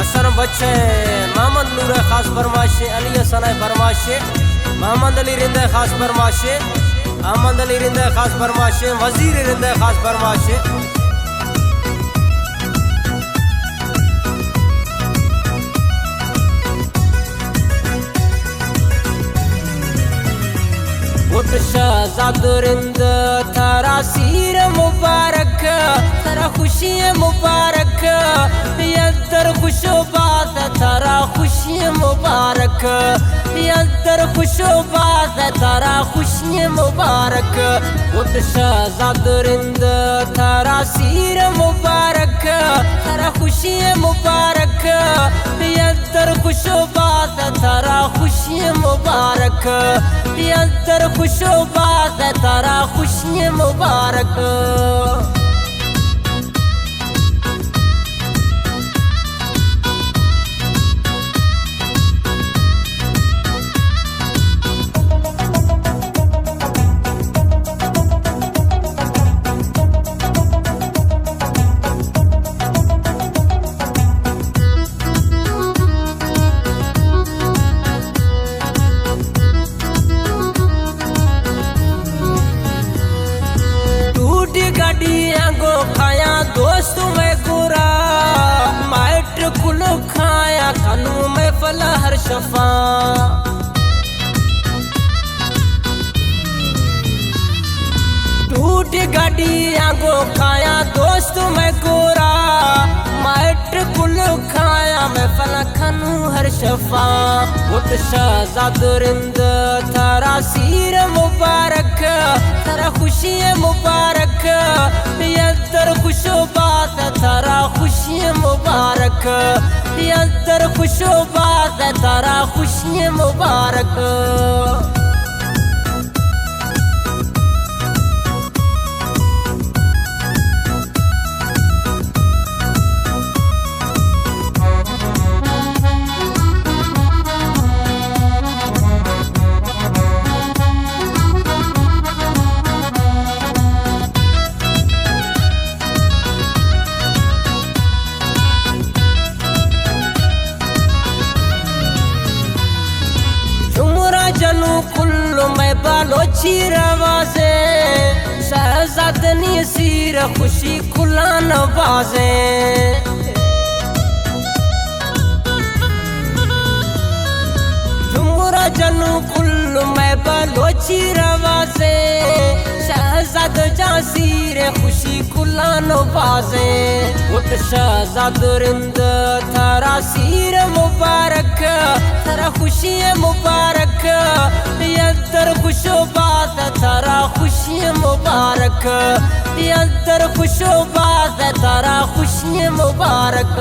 हसन बच्चे मोहम्मद नूर खास फरमाइशे, अली सना फरमाइशे, मोहम्मद अली रिंदे खास फरमाइशे, अहमद अली रिंदे खास फरमाइशे, वजीर रिंदे खास फरमाइशे। शहजाद रिंद थारा सीर मुबारक, थारा खुशी मुबारक, यदर खुशबात थारा खुशी मुबारक, यदर खुशबात थारा खुशी मुबारक। उद शहजाद रिंद थारा सीर मुबारक, थारा खुशी मुबारक, यदर खुशबात थारा खुशी मुबारक, यदर खुशबात तारा खुशी मुबारक। गाड़ियाँ गो खाया दोस्त में गोरा, माइट कुलो खाया कानू में फला हर शफा। टूट गाड़ियाँ गो खाया दोस्त में गोरा, माइट कुलो खाया में फला खानू हर शफा। उत शहजाद रिंद थारा सीर मुबारक, थारा खुशी मुबारक, यदर खुशबात थारा खुशी मुबारक, यदर खुशबात थारा खुशी मुबारक। जनू कुल्लो में बालोची रवाजे, शहजादनी सीर खुशी खुला नवाजे। झुमरा जनू कुल्लो में बालोची रवाजे, शहजाद जासीर खुशी खुला नवाजे। उत शहजाद रिंद थारा सीर मुबारक, थारा खुशी मुबारक, यदर खुशबात थारा खुशी मुबारक, यदर खुशबात थारा खुशी मुबारक।